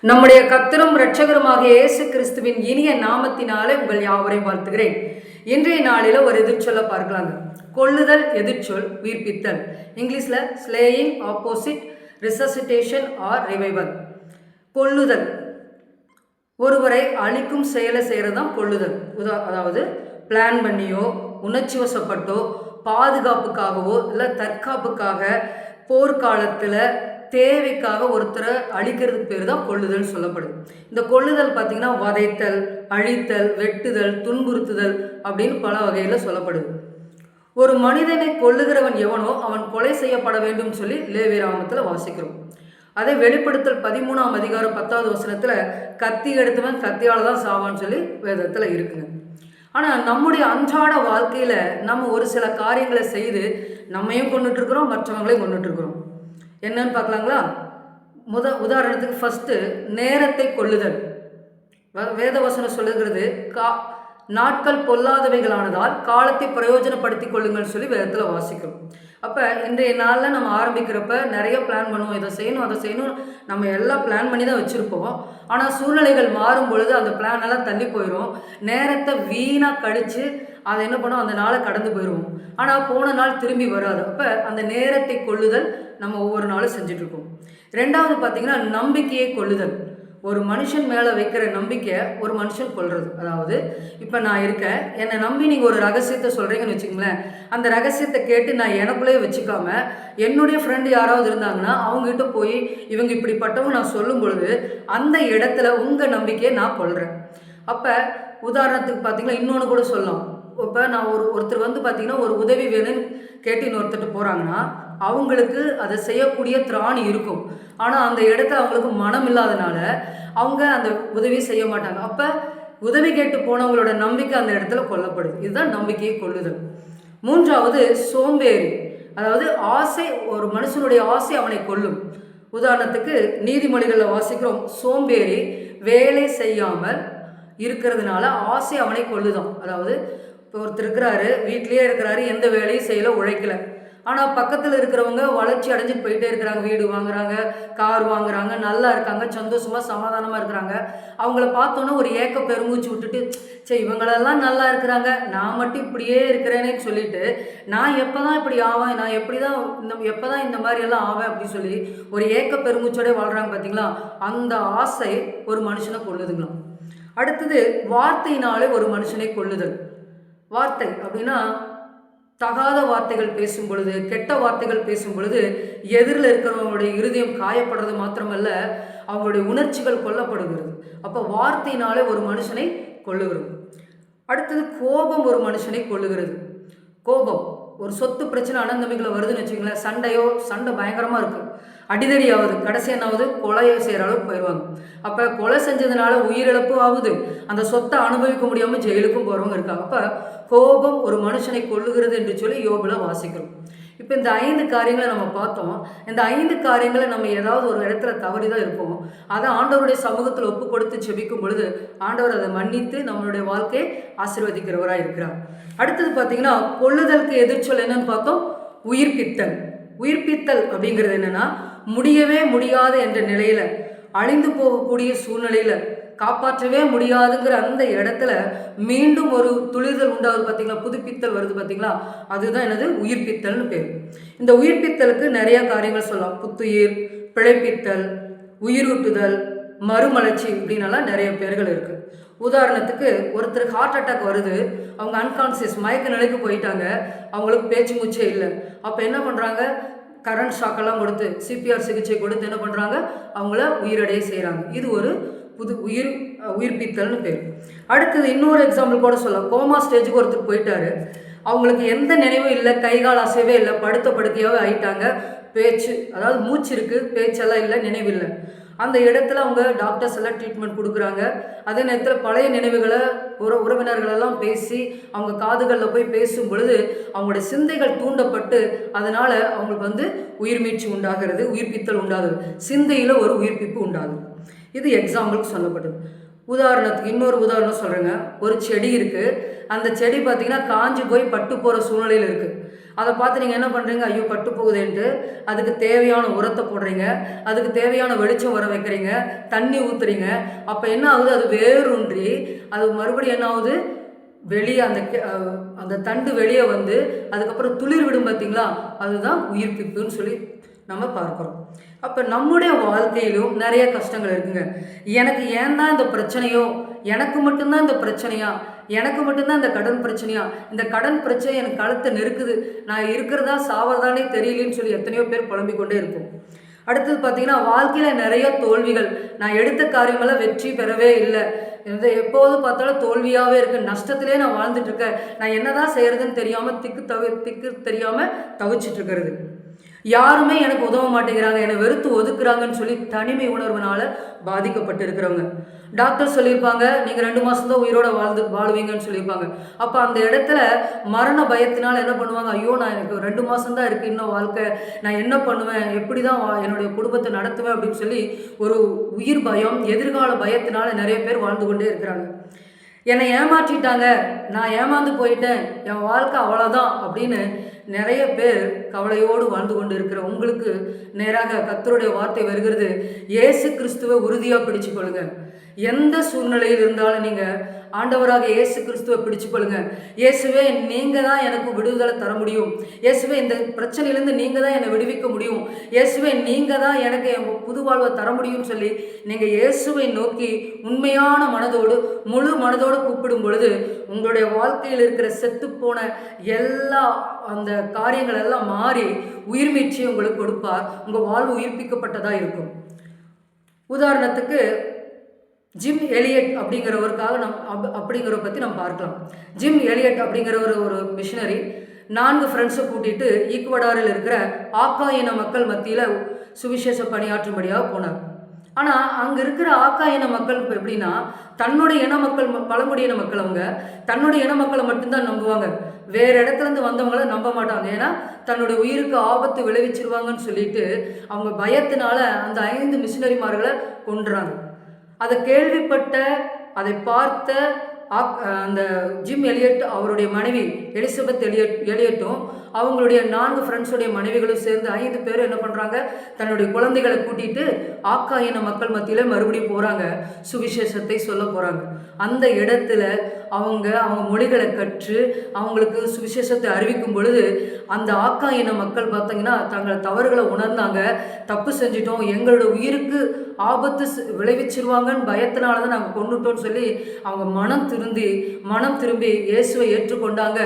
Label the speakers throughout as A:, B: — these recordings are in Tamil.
A: நம்முடைய கர்த்தரும் இரட்சகருமாகிய இயேசு கிறிஸ்துவின் இனிய நாமத்தினாலே உங்கள் யாவரையும் வாழ்த்துகிறேன். இன்றைய நாளில் ஒரு எதிர்ச்சொல்ல பார்க்கலாங்க. கொல்லுதல் எதிர்ச்சொல் உயிர்ப்பித்தல். இங்கிலீஷ்ல slaying opposite resuscitation or revival. கொல்லுதல் ஒருவரை அழிக்கும் செயலை செய்கிறது தான் கொல்லுதல். அதாவது பிளான் பண்ணியோ உணர்ச்சி வசப்பட்டோ பாதுகாப்புக்காகவோ இல்லை தற்காப்புக்காக போர்க்காலத்தில் தேவைக்காக ஒருத்தரை அழிக்கிறதுக்கு பேர் தான் கொல்லுதல் சொல்லப்படுது. இந்த கொல்லுதல் பார்த்திங்கன்னா வதைத்தல், அழித்தல், வெட்டுதல், துன்புறுத்துதல் அப்படின்னு பல வகையில் சொல்லப்படுது. ஒரு மனிதனை கொல்லுகிறவன் எவனோ அவன் கொலை செய்யப்பட வேண்டும் சொல்லி லேவியராகமத்தில் வாசிக்கிறோம். அதே வெளிப்படுத்தல் 13ஆம் அதிகாரம் 10வது வசனத்தில் கத்தி எடுத்தவன் கத்தியால் தான் சாவான்னு சொல்லி வேதத்தில் இருக்குங்க. ஆனால் நம்முடைய அன்றாட வாழ்க்கையில் நம்ம ஒரு சில காரியங்களை செய்து நம்மையும் கொண்டுட்ருக்குறோம், மற்றவங்களையும் கொண்டுட்ருக்குறோம். என்னன்னு பார்க்கலாங்களா? உதாரணத்துக்கு ஃபஸ்ட்டு நேரத்தை கொல்லுதல். வேதவசனம் சொல்லுகிறது நாட்கள் பொல்லாதவைகளானதால் காலத்தை பிரயோஜனப்படுத்தி கொள்ளுங்கள் சொல்லி வேதத்தில் வாசிக்கிறோம். அப்போ இன்றைய நாளில் நம்ம ஆரம்பிக்கிறப்ப நிறைய பிளான் பண்ணுவோம், இதை செய்யணும் அதை செய்யணும், நம்ம எல்லாம் பிளான் பண்ணி தான் வச்சுருப்போம். ஆனால் சூழ்நிலைகள் மாறும் பொழுது அந்த பிளான் எல்லாம் தள்ளி போயிடும். நேரத்தை வீணாக கழித்து அதை என்ன பண்ணோம், அந்த நாளை கடந்து போயிடுவோம். ஆனால் போன நாள் திரும்பி வராது. அப்போ அந்த நேரத்தை கொல்லுதல் நம்ம ஒவ்வொரு நாளும் செஞ்சிட்ருக்கோம். ரெண்டாவது பார்த்திங்கன்னா நம்பிக்கையை கொல்லுதல். ஒரு மனுஷன் மேலே வைக்கிற நம்பிக்கை ஒரு மனுஷன் கொள்வது. அதாவது இப்போ நான் இருக்கேன், என்னை நம்பி நீங்கள் ஒரு ரகசியத்தை சொல்கிறீங்கன்னு வச்சுங்களேன். அந்த ரகசியத்தை கேட்டு நான் எனக்குள்ளேயே வச்சுக்காம என்னுடைய ஃப்ரெண்டு யாராவது இருந்தாங்கன்னா அவங்ககிட்ட போய் இவங்க இப்படிப்பட்டவங்க நான் சொல்லும் பொழுது அந்த இடத்துல உங்கள் நம்பிக்கையை நான் கொள்கிறேன். அப்போ உதாரணத்துக்கு பார்த்திங்கன்னா இன்னொன்று கூட சொல்லலாம். இப்போ நான் ஒருத்தர் வந்து பார்த்திங்கன்னா ஒரு உதவி வேணும்னு கேட்டு இன்னொருத்தர் போகிறாங்கன்னா அவங்களுக்கு அதை செய்யக்கூடிய திராணி இருக்கும். ஆனால் அந்த இடத்துல அவங்களுக்கு மனம் இல்லாதனால அவங்க அந்த உதவி செய்ய மாட்டாங்க. அப்போ உதவி கேட்டு போனவங்களோட நம்பிக்கை அந்த இடத்துல கொல்லப்படுது. இதுதான் நம்பிக்கையை கொல்லுதல். மூன்றாவது சோம்பேறி. அதாவது ஆசை, ஒரு மனுஷனுடைய ஆசை அவனை கொல்லும். உதாரணத்துக்கு நீதிமொழிகளில் வாசிக்கிறோம், சோம்பேறி வேலை செய்யாமல் இருக்கிறதுனால ஆசை அவனை கொல்லுதான். அதாவது இப்போ ஒருத்தர் இருக்கிறாரு, வீட்லேயே இருக்கிறாரு, எந்த வேலையும் செய்யலை, உழைக்கலை. ஆனால் பக்கத்தில் இருக்கிறவங்க வளர்ச்சி அடைஞ்சிட்டு போயிட்டே இருக்கிறாங்க, வீடு வாங்குறாங்க, கார் வாங்குறாங்க, நல்லா இருக்காங்க, சந்தோஷமாக சமாதானமாக இருக்கிறாங்க. அவங்கள பார்த்தோன்னே ஒரு ஏக்க பெருமூச்சு விட்டுட்டு, சரி இவங்களெல்லாம் நல்லா இருக்கிறாங்க, நான் மட்டும் இப்படியே இருக்கிறேனே சொல்லிட்டு நான் எப்போ தான் இப்படி ஆவேன், நான் எப்போ தான் இந்த மாதிரியெல்லாம் ஆவேன் அப்படின்னு சொல்லி ஒரு ஏக்க பெருமூச்சோடய வாழ்கிறாங்க. பார்த்தீங்களா? அந்த ஆசை ஒரு மனுஷனை கொல்லுதுங்களாம். அடுத்தது வார்த்தையினாலே ஒரு மனுஷனை கொல்லுதல். வார்த்தை அப்படின்னா தகாத வார்த்தைகள் பேசும் பொழுது, கெட்ட வார்த்தைகள் பேசும் பொழுது எதிரில் இருக்கிறவங்களுடைய இருதயம் காயப்படுறது மாத்திரமல்ல, அவங்களுடைய உணர்ச்சிகள் கொல்லப்படுகிறது. அப்போ வார்த்தையினாலே ஒரு மனுஷனை கொல்லுகிறது. அடுத்தது கோபம் ஒரு மனுஷனை கொல்லுகிறது. கோபம் ஒரு சொத்து பிரச்சனை அனந்தமிகளை வருதுன்னு வச்சுக்கோங்களேன், சண்டை பயங்கரமாக இருக்குது, அடிதடி ஆகுது, கடைசி என்னாவது கொலையை செய்கிற அளவுக்கு போயிடுவாங்க. அப்போ கொலை செஞ்சதுனால உயிரிழப்பு ஆகுது, அந்த சொத்தை அனுபவிக்க முடியாமல் ஜெயிலுக்கும் போகிறவங்க இருக்காங்க. அப்போ கோபம் ஒரு மனுஷனை கொல்லுகிறது என்று சொல்லி யோபுல வாசிக்கிறோம். இப்போ இந்த 5 காரியங்களை நம்ம பார்த்தோம். இந்த 5 காரியங்களை நம்ம ஏதாவது ஒரு இடத்துல தவறி தான் இருப்போம். அதை ஆண்டவருடைய சமூகத்தில் ஒப்பு கொடுத்து செபிக்கும் பொழுது ஆண்டவர் அதை மன்னித்து நம்மளுடைய வாழ்க்கையை ஆசீர்வதிக்கிறவராக இருக்கிறார். அடுத்தது பார்த்தீங்கன்னா கொல்லுதலுக்கு எதிர்ச்சொல் என்னன்னு பார்த்தோம், உயிர்ப்பித்தல். உயிர்ப்பித்தல் அப்படிங்கிறது என்னன்னா, முடியவே முடியாது என்ற நிலையில், அழிந்து போகக்கூடிய சூழ்நிலையில், காப்பாற்றவே முடியாதுங்கிற அந்த இடத்துல மீண்டும் ஒரு துளிர்தல் உண்டாகுது. பார்த்தீங்களா? புதுப்பித்தல் வருது. பார்த்தீங்களா? அதுதான் என்னது, உயிர்ப்பித்தல்னு பேர். இந்த உயிர்ப்பித்தலுக்கு நிறைய காரியங்கள் சொல்லலாம். புத்துயிர், பிழைப்பித்தல், உயிரூட்டுதல், மறுமலர்ச்சி இப்படின்னாலாம் நிறைய பேர்கள் இருக்குது. உதாரணத்துக்கு ஒருத்தருக்கு ஹார்ட் அட்டாக் வருது, அவங்க அன்கான்சியஸ் மயக்க நிலைக்கு போயிட்டாங்க, அவங்களுக்கு பேச்சு மூச்சே இல்லை. அப்போ என்ன பண்ணுறாங்க, கரண்ட் ஷாக்கெல்லாம் கொடுத்து சிபிஆர் சிகிச்சை கொடுத்து என்ன பண்ணுறாங்க, அவங்கள உயிரடைய செய்கிறாங்க. இது ஒரு உயிர்ப்பித்தல்னு பேர். அடுத்தது இன்னொரு எக்ஸாம்பிள் கூட சொல்லலாம். கோமா ஸ்டேஜுக்கு ஒருத்தர் போயிட்டாரு, அவங்களுக்கு எந்த நினைவும் இல்லை, கைகால் அசைவே இல்லை, படுக்கையாகவே ஆயிட்டாங்க. பேச்சு, அதாவது மூச்சு இருக்குது, பேச்செல்லாம் இல்லை, நினைவில்லை. அந்த இடத்துல அவங்க டாக்டர்ஸ் எல்லாம் ட்ரீட்மெண்ட் கொடுக்குறாங்க. அதே நேரத்தில் பழைய நினைவுகளை உறவினர்களெல்லாம் பேசி அவங்க காதுகளில் போய் பேசும் பொழுது அவங்களுடைய சிந்தைகள் தூண்டப்பட்டு அதனால் அவங்களுக்கு வந்து உயிர்மீட்சி உண்டாகிறது, உயிர்ப்பித்தல் உண்டாகுது, சிந்தையில் ஒரு உயிர்ப்பிப்பு உண்டாகுது. இது எக்ஸாம்பிளுக்கு சொல்லப்படுது. உதாரணத்துக்கு இன்னொரு உதாரணம் சொல்கிறேங்க. ஒரு செடி இருக்குது, அந்த செடி பார்த்திங்கன்னா காஞ்சி போய் பட்டு போகிற சூழ்நிலையில் இருக்குது. அதை பார்த்து நீங்கள் என்ன பண்ணுறீங்க, ஐயோ பட்டு போகுதுன்ட்டு அதுக்கு தேவையான உரத்தை போடுறீங்க, அதுக்கு தேவையான வெளிச்சம் வர வைக்கிறீங்க, தண்ணி ஊற்றுறீங்க. அப்போ என்ன ஆகுது, அது வேரூன்றி அது மறுபடியும் என்ன ஆகுது, வெளியே அந்த தண்டு வெளியே வந்து அதுக்கப்புறம் துளிர் விடும் பார்த்தீங்களா, அதுதான் உயிர்ப்பிப்புன்னு சொல்லி நம்ம பார்க்குறோம். அப்போ நம்முடைய வாழ்க்கையிலும் நிறைய கஷ்டங்கள் இருக்குங்க. எனக்கு ஏன் தான் இந்த பிரச்சனையோ, எனக்கு மட்டும்தான் இந்த பிரச்சனையா, எனக்கு மட்டும்தான் இந்த கடன் பிரச்சனையா, இந்த கடன் பிரச்சனை எனக்கு கழுத்தை நெருக்குது, நான் இருக்கிறதா சாவதானே தெரியலன்னு சொல்லி எத்தனையோ பேர் புலம்பிக் கொண்டே இருக்கும். அடுத்தது பார்த்தீங்கன்னா, வாழ்க்கையில் நிறைய தோல்விகள், நான் எடுத்த காரியமெல்லாம் வெற்றி பெறவே இல்லை, எப்போது பார்த்தாலும் தோல்வியாகவே இருக்குது, நஷ்டத்திலே நான் வாழ்ந்துட்டுருக்கேன், நான் என்னதான் செய்கிறதுன்னு தெரியாமல் திக்கு தெரியாமல் தவிச்சிட்ருக்கிறது, யாருமே எனக்கு உதவ மாட்டேங்கிறாங்க, என்னை வெறுத்து ஒதுக்குறாங்கன்னு சொல்லி தனிமை உணர்வுனால பாதிக்கப்பட்டு இருக்கிறவங்க. டாக்டர் சொல்லியிருப்பாங்க நீங்கள் 2 மாதம் தான் உயிரோட வாழுவீங்கன்னு சொல்லியிருப்பாங்க. அப்போ அந்த இடத்துல மரண பயத்தினால் என்ன பண்ணுவாங்க, ஐயோ நான் எனக்கு 2 மாதம் தான் இருக்குது இன்னும் வாழ்க்கை, நான் என்ன பண்ணுவேன், எப்படி தான் என்னுடைய குடும்பத்தை நடத்துவேன் அப்படின்னு சொல்லி ஒரு உயிர் பயம், எதிர்கால பயத்தினால நிறைய பேர் வாழ்ந்து கொண்டே இருக்கிறாங்க. என்னை ஏமாற்றிட்டாங்க, நான் ஏமாந்து போயிட்டேன், என் வாழ்க்கை அவ்வளோதான் அப்படின்னு நிறைய பேர் கவலையோடு வாழ்ந்து கொண்டு இருக்கிற உங்களுக்கு நேராக கர்த்தருடைய வார்த்தை வருகிறது. இயேசு கிறிஸ்துவை உறுதியாக பிடிச்சு கொள்ளுங்க. எந்த சூழ்நிலையில் இருந்தாலும் நீங்கள் ஆண்டவராக இயேசு கிறிஸ்துவை பிடிச்சு கொள்ளுங்க. இயேசுவே நீங்கள் தான் எனக்கு விடுதலை தர முடியும், இயேசுவே இந்த பிரச்சனையிலேருந்து நீங்கள் தான் என்னை விடுவிக்க முடியும், இயேசுவே நீங்கள் தான் எனக்கு என் புது வாழ்வை தர முடியும்னு சொல்லி நீங்கள் இயேசுவை நோக்கி உண்மையான மனதோடு முழு மனதோடு கூப்பிடும் பொழுது உங்களுடைய வாழ்க்கையில் இருக்கிற செத்துப்போன எல்லா அந்த காரியங்கள் எல்லாம் மாறி உயிர் மீட்சி உங்களுக்கு கொடுப்பார். உங்கள் வாழ்வு உயிர்ப்பிக்கப்பட்டதாக இருக்கும். உதாரணத்துக்கு ஜிம் எலியட் அப்படிங்கிறவருக்காக அப்படிங்கிறவரை பற்றி நம்ம பார்க்கலாம். ஜிம் எலியட் அப்படிங்கிறவர் ஒரு மிஷினரி 4 ஃப்ரெண்ட்ஸை கூட்டிகிட்டு ஈக்குவடாரில் இருக்கிற ஆக்கா இன மக்கள் மத்தியில் சுவிசேஷ பணியாற்றும்படியாக போனார். ஆனால் அங்கே இருக்கிற ஆக்கா இன மக்கள் இப்போ எப்படின்னா, தன்னுடைய இன மக்கள் பழங்குடியின மக்கள் அவங்க தன்னுடைய இன மக்களை மட்டும்தான் நம்புவாங்க, வேறு இடத்துலேருந்து வந்தவங்கள நம்ப மாட்டாங்க. ஏன்னா தன்னுடைய உயிருக்கு ஆபத்து விளைவிச்சிருவாங்கன்னு சொல்லிட்டு அவங்க பயத்தினால அந்த 5 மிஷினரிமார்களை கொன்றாங்க. அதை கேள்விப்பட்ட அதை பார்த்த அந்த ஜிம் எலியட் அவருடைய மனைவி எலிசபெத் எலியட்டும் அவங்களுடைய 4 ஃப்ரெண்ட்ஸுடைய மனைவிகளும் சேர்ந்து 5 பேரும் என்ன பண்ணுறாங்க, தன்னுடைய குழந்தைகளை கூட்டிகிட்டு ஆக்கா இன மக்கள் மத்தியில் மறுபடியும் போகிறாங்க, சுவிசேஷத்தை சொல்ல போகிறாங்க. அந்த இடத்துல அவங்க மொழிகளை கற்று அவங்களுக்கு சுவிசேஷத்தை அறிவிக்கும் பொழுது அந்த ஆக்கா இன மக்கள் பார்த்தீங்கன்னா தங்கள் தவறுகளை உணர்ந்தாங்க. தப்பு செஞ்சிட்டோம், எங்களோட உயிருக்கு ஆபத்து விளைவிச்சிருவாங்கன்னு பயத்தினால தான் நாங்கள் கொண்டுட்டோம்னு சொல்லி அவங்க மனம் திரும்பி இயேசுவை ஏற்றுக்கொண்டாங்க.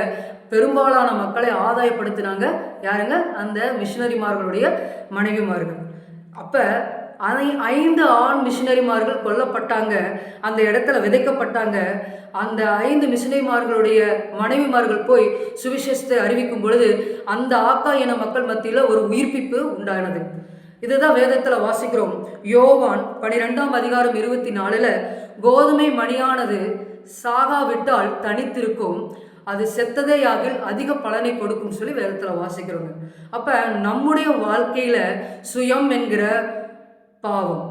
A: பெரும்பாலான மக்களை ஆதாயப்படுத்தினாங்க. யாருங்க, அந்த மிஷினரிமார்களுடைய மனைவிமார்கள். அப்போ 5 ஆண் மிஷினரிமார்கள் கொல்லப்பட்டாங்க, அந்த இடத்துல விதைக்கப்பட்டாங்க. அந்த 5 மிஷினரிமார்களுடைய மனைவிமார்கள் போய் சுவிசேஷத்தை அறிவிக்கும் பொழுது அந்த ஆக்கா இன மக்கள் மத்தியில் ஒரு உயிர்ப்பிப்பு உண்டானது. இதுதான் வேதத்தில் வாசிக்கிறோம். யோவான் 12ஆம் அதிகாரம் 24 கோதுமை மணியானது சாகாவிட்டால் தனித்திருக்கும், அது செத்ததேயாகில் அதிக பலனை கொடுக்கும் சொல்லி வேதத்தில் வாசிக்கிறோங்க. அப்போ நம்முடைய வாழ்க்கையில் சுயம் என்கிற பாவம்,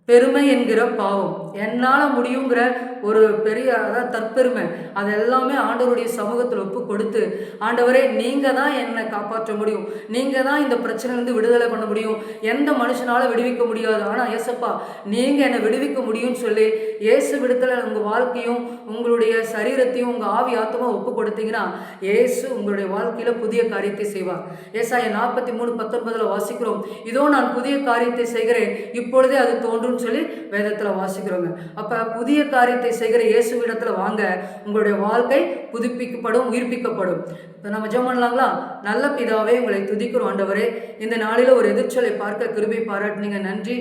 A: பெருமை என்கிற பாவம், என்னால் முடியுங்கிற ஒரு பெரிய அதாவது தற்பெருமை, அது எல்லாமே ஆண்டவருடைய சமூகத்தில் ஒப்பு கொடுத்து, ஆண்டவரே நீங்கள் தான் என்னை காப்பாற்ற முடியும், நீங்கள் தான் இந்த பிரச்சனையிலேருந்து விடுதலை பண்ண முடியும், எந்த மனுஷனால் விடுவிக்க முடியாது, ஆனால் ஏசப்பா நீங்கள் என்னை விடுவிக்க முடியும்னு சொல்லி இயேசு விடுதலை உங்கள் வாழ்க்கையும் உங்களுடைய சரீரத்தையும் உங்கள் ஆவி ஆத்மா ஒப்பு கொடுத்தீங்கன்னா இயேசு உங்களுடைய வாழ்க்கையில் புதிய காரியத்தை செய்வார். ஏசாயா 43:19 வாசிக்கிறோம், இதோ நான் புதிய காரியத்தை செய்கிறேன், இப்பொழுதே அது தோன்றும் சொல்லி வேதத்தில் வாசிக்கிறோங்க. அப்போ புதிய காரியத்தை செய்கிற இயேசுவிடத்தில் வாங்க, உங்களுடைய வாழ்க்கை புதுப்பிக்கப்படும், உயிர்ப்பிக்கப்படும். இப்போ நம்ம ஜெபம் பண்ணலாங்களா? நல்ல பிதாவே, உங்களை துதிக்கிறோம் ஆண்டவரே. இந்த நாளில் ஒரு எதிர்ச்சொலை பார்க்க கிருபை பாராட்டினீங்க, நன்றி.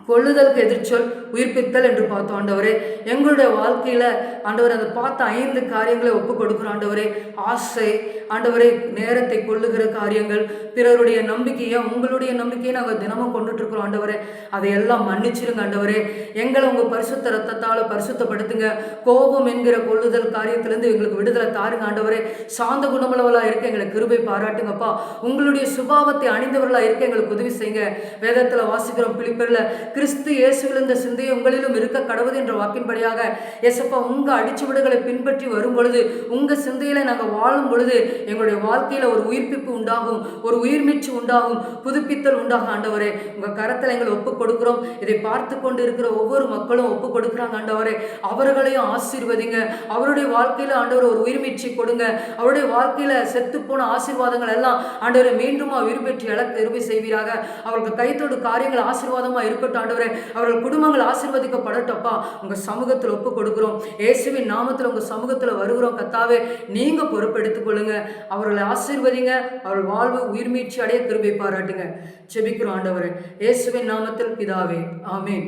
A: கொள்ளுதலுக்கு எதிர்ச்சொல் உயிர்ப்பித்தல் என்று பார்த்தோம் ஆண்டவரே. எங்களுடைய வாழ்க்கையில் ஆண்டவர் அதை பார்த்த 5 காரியங்களை ஒப்பு கொடுக்குறோம் ஆண்டவரே. ஆசை ஆண்டவரே, நேரத்தை கொள்ளுகிற காரியங்கள், பிறருடைய நம்பிக்கையை உங்களுடைய நம்பிக்கையை நாங்கள் தினமும் கொண்டுட்ருக்குறோம் ஆண்டவரே. அதையெல்லாம் மன்னிச்சிருங்க ஆண்டவரே. எங்களை உங்கள் பரிசுத்த ரத்தத்தால் பரிசுத்தப்படுத்துங்க. கோபம் என்கிற கொள்ளுதல் காரியத்திலேருந்து எங்களுக்கு விடுதலை தாருங்க ஆண்டவரே. சாந்த குணமுள்ளவர்களாக இருக்க எங்களை கிருபை பாராட்டுங்கப்பா. உங்களுடைய சுபாவத்தை அணிந்தவர்களாக இருக்க எங்களுக்கு உதவி செய்யுங்க. வேதத்தில் வாசிக்கிறோம், பிலிப்பியரில் கிறிஸ்து இயேசுவில் இந்த சிந்தையை உங்களிலும் இருக்க கடவுது என்ற வாக்கின்படியாக ஏசப்பா உங்கள் அடிச்சுவிடுகளை பின்பற்றி வரும் பொழுது, உங்கள் சிந்தையில் நாங்கள் வாழும் பொழுது எங்களுடைய வாழ்க்கையில் ஒரு உயிர்ப்பிப்பு உண்டாகும், ஒரு உயிர்மீட்சி உண்டாகும், புதுப்பித்தல் உண்டாகும். ஆண்டவரே, உங்கள் கரத்தில் எங்களை ஒப்புக் கொடுக்கிறோம். இதை பார்த்து கொண்டு இருக்கிற ஒவ்வொரு மக்களும் ஒப்புக் கொடுக்குறாங்க. ஆண்டவரே, அவர்களையும் ஆசீர்வதிங்க. அவருடைய வாழ்க்கையில் ஆண்டவர் ஒரு உயிர்மீட்சி கொடுங்க. அவருடைய வாழ்க்கையில் செத்து போன ஆசீர்வாதங்கள் எல்லாம் ஆண்டவரை மீண்டும் உயிர் பெற்று இறுதி செய்வீராக. அவர்கள் கைத்தோடு காரியங்கள் ஆசீர்வாதமாக இருக்கட்டும். ஆண்டவரே, அவர்கள் குடும்பங்கள் ஆசீர்வதிக்கப்படட்டப்பா. உங்கள் சமூகத்தில் ஒப்புக் கொடுக்கிறோம். இயேசுவின் நாமத்தில் உங்கள் சமூகத்தில் வருகிறோம். கர்த்தாவே, நீங்கள் பொறுப்பெடுத்துக் கொள்ளுங்க. அவர்களை ஆசீர்வதிங்க. அவர்கள் வாழ்வு உயிர்மீட்சி அடைய கிருபை பாராட்டுங்க. செபிக்கிறோம் ஆண்டவரே, இயேசுவின் நாமத்தில் பிதாவே, ஆமேன்.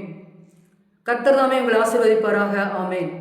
A: கர்த்தர் தாமே உங்களை ஆசீர்வதிப்பாராக. ஆமேன்.